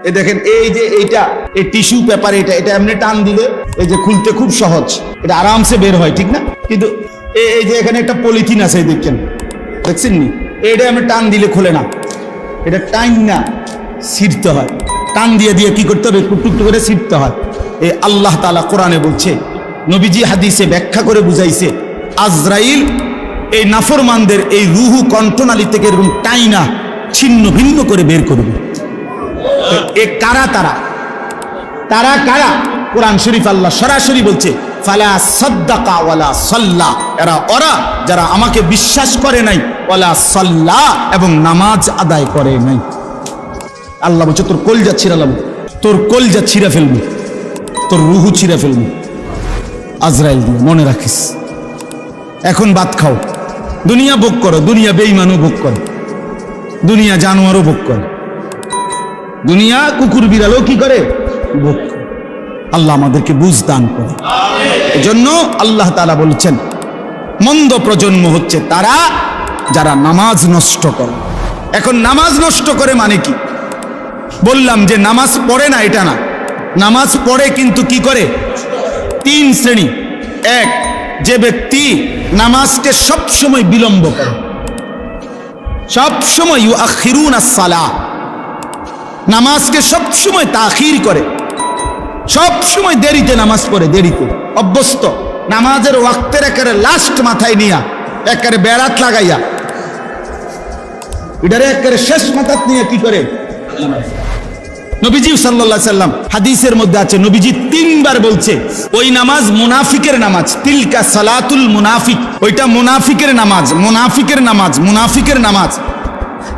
এই দেখেন, এই যে এইটা, এই টিস্যু পেপার, এটা এমনি টান দিলে এই যে খুলতে খুব সহজ, এটা আরামসে বের হয়, ঠিক না? কিন্তু এই যে এখানে একটা পলিথিন আছে, দেখছেন নি, এটা আমি টান দিলে খুলে না, এটা টাইম না ছিঁড়তে হয়, টান দিয়ে কি করতে হবে, টুকটুক করে ছিঁড়তে হয়। এই আল্লাহ তাআলা কোরআনে বলছে, নবীজি হাদিসে ব্যাখ্যা করে বুঝাইছে, আজরাইল এই নাফরমানদের এই রুহু কণ্ঠনালী থেকে এরকম টাইনা ছিন্ন ভিন্ন করে বের করবে। এ কারা? তারা কারা? কোরআন শরীফ আল্লাহ সরাসরি বলছে, ফালা সাদ্দাকা ওয়ালা সাল্লা, ওরা যারা আমাকে বিশ্বাস করে নাই, ওয়ালা সাল্লা, এবং নামাজ আদায় করে নাই। আল্লাহ বলছে, তোর কলজা ছিঁড়ালাম, তোর কলজা ছিঁড়ে ফেলবি, তোর রুহু ছিঁড়ে ফেলবি আজরাইল দিয়ে, মনে রাখিস। এখন ভাত খাও, দুনিয়া ভোগ করো, দুনিয়া বেঈমানও ভোগ করে, দুনিয়া জানোয়ারও ভোগ করে, দুনিয়া কুকুর বিড়ালও কি করে, ভোগ করে। আল্লাহ আমাদেরকে বুঝ দান করে। এজন্য আল্লাহ তাআলা বলছেন, মন্দ প্রজন্ম হচ্ছে তারা যারা নামাজ নষ্ট করে। এখন নামাজ নষ্ট করে মানে কি? বললাম যে নামাজ পড়ে না, এটা না, নামাজ পড়ে কিন্তু কি করে? তিন শ্রেণী। এক, যে ব্যক্তি নামাজকে সবসময় বিলম্ব করে, সবসময় ইউআখিরুনাস সালাহ, নামাজকে সবসময় তাখির করে, সবসময় দেরিতে নামাজ পড়ে, দেরিতে অভ্যস্ত, নামাজের ওয়াক্তের একেবারে লাস্ট মাথায় নিয়া, একেবারে বেড়াত লাগাইয়া, এটারে একেবারে শেষ মাথাত নিয়ে কি করে নবীজি সাল্লাল্লাহু আলাইহি সাল্লাম হাদিসের মধ্যে আছে, নবীজি 3 বার বলছে, ওই নামাজ মুনাফিকের নামাজ, তিলকা সালাতুল মুনাফিক, ওইটা মুনাফিকের নামাজ, মুনাফিকের নামাজ, মুনাফিকের নামাজ।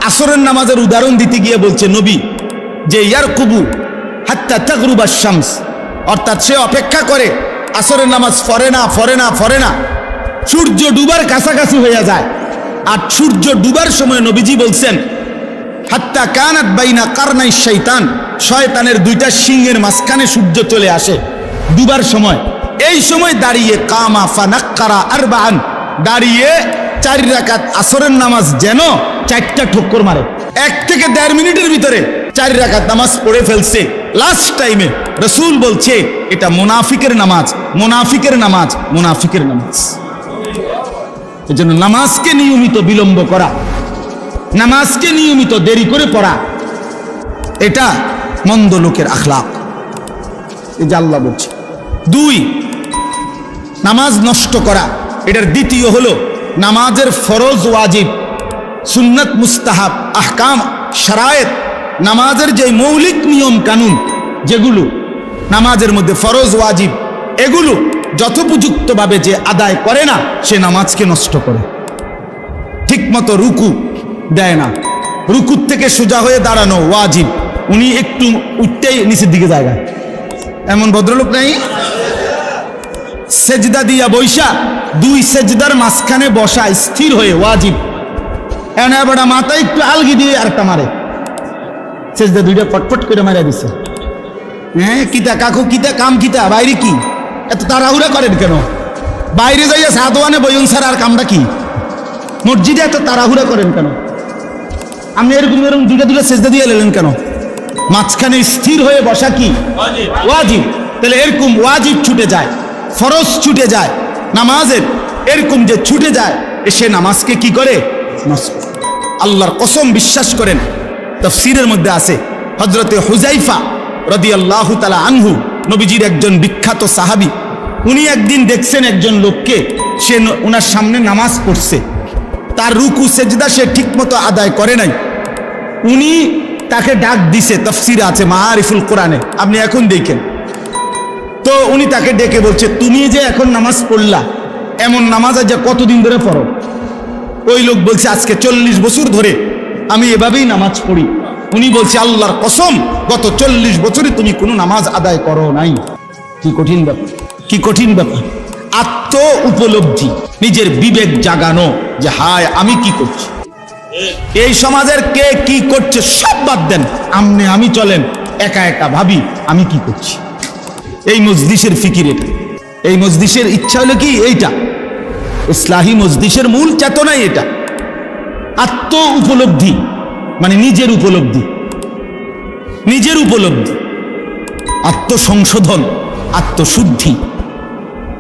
আসরের নামাজের উদাহরণ দিতে গিয়ে বলছে নবী যে ইয়ারকুবু হাত্তা তাগরুবা শামস, অর্থাৎ সে অপেক্ষা করে, আসরের নামাজ পড়ে না, সূর্য ডুবার কাছাকাছি হয়ে যায়। আর সূর্য ডুবার সময় নবীজি বলছেন, হাত্তা কানাত বাইনা কারনাই শয়তান, শয়তানের 2টা শিংয়ের মাঝখানে সূর্য চলে আসে ডুবার সময়। এই সময় দাঁড়িয়ে কামা ফানাক্কারা আরবাআন, দাঁড়িয়ে 4 রাকাত আসরের নামাজ যেন 4টা ঠক্কর মারে, 1 থেকে 1.5 মিনিটের ভিতরে 4 রাকাত নামাজ পড়ে ফেলছে লাস্ট টাইমে। রাসূল বলছে এটা মুনাফিকের নামাজ, মুনাফিকের নামাজ, মুনাফিকের নামাজ। এজন্য নামাজকে নিয়মিত বিলম্ব করা, নামাজকে নিয়মিত দেরি করে পড়া, এটা মন্দ লোকের আখলাক। এই যে আল্লাহ বলছে। 2, নামাজ নষ্ট করা, এটার দ্বিতীয় হলো নামাজের ফরজ ওয়াজিব, সুন্নাত মুস্তাহাব, আহকাম শারায়েত, নামাজের যে মৌলিক নিয়ম কানুন যেগুলো নামাজের মধ্যে ফরজ ওয়াজিব, এগুলো যথোপযুক্তভাবে যে আদায় করে না, সে নামাজকে নষ্ট করে। ঠিকমতো রুকু দেয় না, রুকুর থেকে সোজা হয়ে দাঁড়ানো ওয়াজিব, উনি একটু উঠতেই নিচের দিকে জায়গা, এমন ভদ্রলোক নাই। সেজদা দিয়া বৈশা 2 সেজদার মাঝখানে বসা স্থির হয়ে ওয়াজিব, এনে বড় মাথা একটু আলগি দিয়ে আরেকটা মারে, সেজদা 2টা পটপট করে মারা দিছে। হ্যাঁ, কিতা কাকু, কিতা কাম, কিতা বাইরে কি এত তাড়াহুড়া করেন কেন? বাইরে যাইয়া সাদওয়ানে বইন স্যার, আর কামটা কি? মসজিদে এত তাড়াহুড়া করেন কেন? আপনি এরকম 2টা সেজদা দিয়ে এলেন কেন? মাঝখানে স্থির হয়ে বসা কি ওয়াজিব। তাহলে এরকম ওয়াজিব ছুটে যায়, ফরজ ছুটে যায় নামাজের, এরকম যে ছুটে যায়, সে নামাজকে কি করে? নষ্ট। আল্লাহর কসম, বিশ্বাস করেন, তাফসীরের মধ্যে আছে, হযরতে হুযায়ফা রাদিয়াল্লাহু তাআলা আনহু, নবীজির একজন বিখ্যাত সাহাবী, উনি একদিন দেখছেন একজন লোককে, সে ওনার সামনে নামাজ পড়ছে, তার রুকু সেজদা সে ঠিকমতো আদায় করে নাই। উনি তাকে ডাক দিছে, তাফসীরে আছে মাআরিফুল কোরআনে, আপনি এখন দেখেন। তো উনি তাকে ডেকে বলছে, তুমি যে এখন নামাজ পড়লা, এমন নামাজ আজ কতদিন ধরে পড়ো? ওই লোক বলছে, আজকে 40 বছর ধরে আমি এভাবেই নামাজ পড়ি। উনি বলছে, আল্লাহর কসম, গত 40 বছরে তুমি কোনো নামাজ আদায় করো নাই। কি কঠিন ব্যাপার, কি কঠিন ব্যাপার। আত্ম উপলব্ধি, নিজের বিবেক জাগানো যে হায় আমি কি করছি, এই সমাজের কে কি করছে সব বাদ দেন, আমি চলেন, একা একা ভাবি আমি কি করছি। এই মজলিসের ফিকির এটা, এই মজলিসের ইচ্ছা হলো কি এইটা, ইসলাহি মজলিসের মূল চেতনাই এটা, আত্ম উপলব্ধি, মানে নিজের উপলব্ধি। নিজের উপলব্ধি, আত্মসংশোধন, আত্মশুদ্ধি,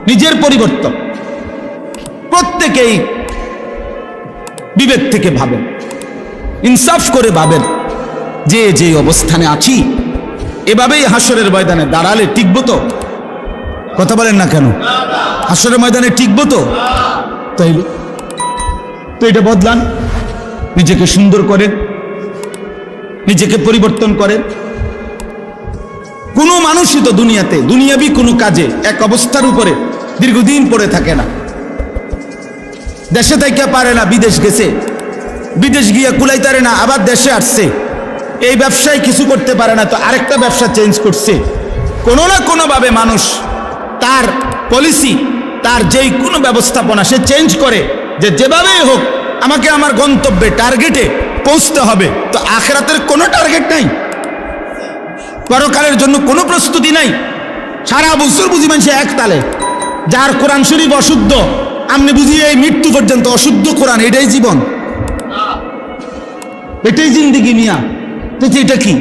নিজের পরিবর্তন। প্রত্যেকেই বিবেক থেকে ভাবেন, ইনসাফ করে ভাবেন যে যে অবস্থানে আছি এভাবেই হাসরের ময়দানে দাঁড়ালে টিকবো তো? কথা বলেন না কেন? হাসরের ময়দানে টিকবো তো? তাইলে তো এটা বদলান, নিজেকে সুন্দর করেন, নিজেকে পরিবর্তন করেন। কোনো মানুষই তো দুনিয়াতে দুনিয়াবি কোনো কাজে এক অবস্থার উপরে দীর্ঘদিন পড়ে থাকে না। দেশে থেকে পারে না, বিদেশ গেছে, বিদেশ গিয়ে কুলাইতারে না, আবার দেশে আসছে। এই ব্যবসায় কিছু করতে পারে না তো আরেকটা ব্যবসা চেঞ্জ করছে। কোনো না কোনোভাবে মানুষ তার পলিসি, তার যেই কোনো ব্যবস্থাপনা সে চেঞ্জ করে, যে যেভাবেই হোক আমাকে আমার গন্তব্যে টার্গেটে পৌঁছতে হবে। তো আখিরাতের কোনো টার্গেট নাই, পরকালের জন্য কোনো প্রস্তুতি নাই। সারা বছর বুঝি মানুষ এক তালে, যার কোরআন শরীফ অশুদ্ধ, আপনি বুঝি এই মৃত্যু পর্যন্ত অশুদ্ধ কোরআন, এটাই জীবন, এটাই জিন্দিগি মিয়া। তো এটা কি?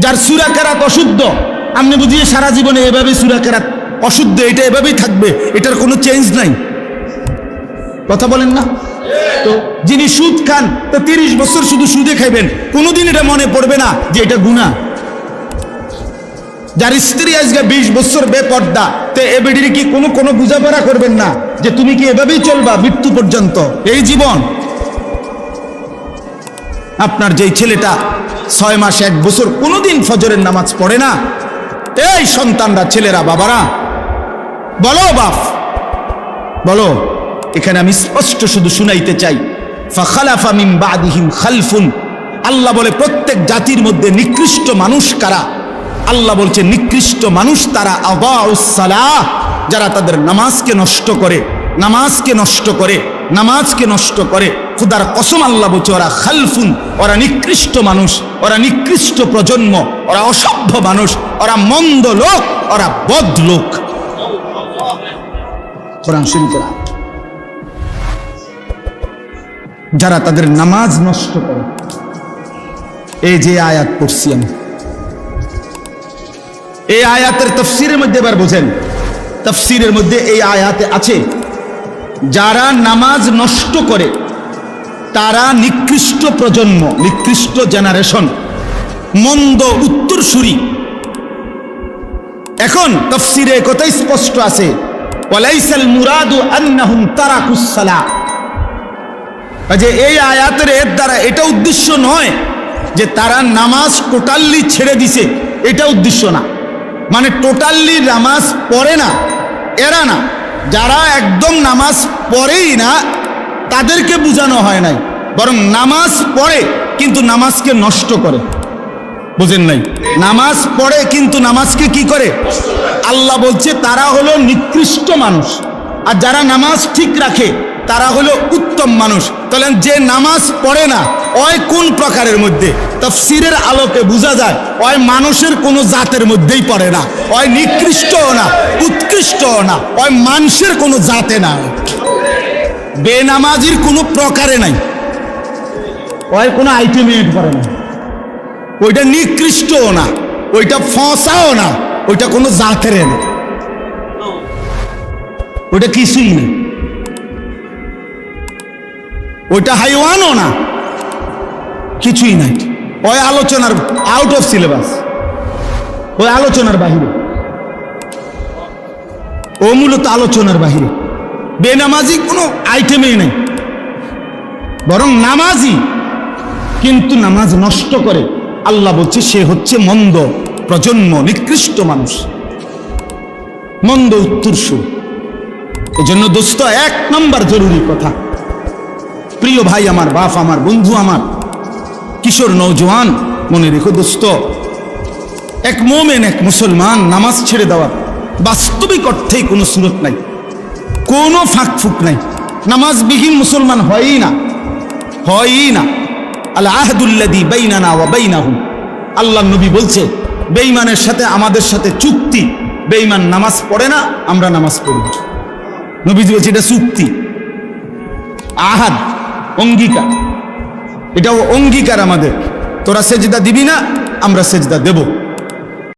যার সূরা কেরাত অশুদ্ধ, আপনি বুঝিয়ে সারা জীবনে এভাবে সূরা কেরাত অশুদ্ধ, এটা এভাবেই থাকবে, এটার কোনো চেঞ্জ নাই। কথা বলেন না? তো যিনি সুদ খান, তো 30 বছর শুধু সুদে খাইবেন, কোনোদিন এটা মনে পড়বে না যে এটা গুনাহ। যার স্ত্রী আজকে 20 বছর বেপর্দা, তো এ বেডির কি কোনো বুঝাপড়া করবেন না যে তুমি কি এভাবেই চলবা মৃত্যু পর্যন্ত? এই জীবন। আপনার যেই ছেলেটা 6 মাস 1 বছর কোনোদিন ফজরের নামাজ পড়ে না, এই সন্তানরা, ছেলেরা, বাবারা বলো, বাপ বলো, এখানে আমি স্পষ্ট শুধু শুনাইতে চাই, ফাখালাফা মিন বাদিহিম খালফুন। আল্লাহ বলে প্রত্যেক জাতির মধ্যে নিকৃষ্ট মানুষ কারা? আল্লাহ বলছে নিকৃষ্ট মানুষ তারা আদাউস সালাহ, যারা তাদের নামাজকে নষ্ট করে, নামাজকে নষ্ট করে, নামাজকে নষ্ট করে। খুদার কসম আল্লাহ বলছে ওরা খালফুন, ওরা নিকৃষ্ট মানুষ, ওরা নিকৃষ্ট প্রজন্ম, ওরা অসভ্য মানুষ, ওরা মন্দ লোক, ওরা বদ লোক। কোরআন শরীফের আয়াত। যারা তাদের নামাজ নষ্ট করে, এই যে আয়াত পড়ছি আমি, এই আয়াতের তাফসীরের মধ্যে এবার বোঝেন, তাফসীরের মধ্যে এই আয়াতে আছে যারা নামাজ নষ্ট করে তারা নিকৃষ্ট প্রজন্ম, নিকৃষ্ট জেনারেশন, মন্দ উত্তরসূরি। এখন তাফসীরে কথাই স্পষ্ট আছে, ওয়ালাইসাল মুরাদু আন্নাহুম তারাকুস সালাহ। যে এই আয়াতের এর দ্বারা এটা উদ্দেশ্য নয় যে তারা নামাজ টোটালি ছেড়ে দিছে, এটা উদ্দেশ্য না। মানে টোটালি নামাজ পড়ে না এরা না, যারা একদম নামাজ পড়েই না তাদেরকে বোঝানো হয় নাই, বরং নামাজ পড়ে কিন্তু নামাজকে নষ্ট করে। বুঝেন নাই? নামাজ পড়ে কিন্তু নামাজকে কি করে? আল্লাহ বলছে তারা হলো নিকৃষ্ট মানুষ, আর যারা নামাজ ঠিক রাখে তারা হলো উত্তম মানুষ। তাহলে যে নামাজ পড়ে না ওই কোন প্রকারের মধ্যে? তাফসীরের আলোকে বোঝা যায় ওই মানুষের কোনো জাতের মধ্যেই পড়ে না, ওই নিকৃষ্টও না, উৎকৃষ্টও না, ওই মানুষের কোনো জাতে না, বেনামাজির কোনো প্রকারে নাই, ওই কোনো আইটেমে পড়ে না, ওইটা নিকৃষ্টও না, ওইটা ফসাও না, ওইটা কোনো জাতের না, ওইটা কিছুই না, ওইটা হাইওয়ানও না, কিছুই নাই। ওই আলোচনার আউট অফ সিলেবাস, ওই আলোচনার বাহিরে, ও মূলত আলোচনার বাহিরে। বেনামাজি কোনো আইটেমেই নেই, বরং নামাজি কিন্তু নামাজ নষ্ট করে। আল্লাহ বলছে সে হচ্ছে মন্দ প্রজন্ম, নিকৃষ্ট মানুষ, মন্দ উত্তরসূরি। এজন্য দোস্ত, 1 নম্বর জরুরি কথা, প্রিয় ভাই আমার, বাপ আমার, বন্ধু আমার, কিশোর নওজোয়ান, মনে রেখো দোস্ত, এক মোমেন, এক মুসলমান নামাজ ছেড়ে দেওয়ার বাস্তবিক অর্থেই কোনো সুরত নাই, কোনো ফাঁক ফুক নাই। নামাজবিহীন মুসলমান হয়ই না, হয়ই না। আল আহদুল্লাযী বাইনানা ওয়া বাইনাহুম, আল্লাহ নবী বলছে বেঈমানের সাথে আমাদের সাথে চুক্তি, বেঈমান নামাজ পড়ে না, আমরা নামাজ পড়ি। নবীজি বলছে এটা চুক্তি, আহাদ, অঙ্গীকার, এটাও অঙ্গীকার আমাদের। তোরা সেজদা দিবি না, আমরা সেজদা দেব।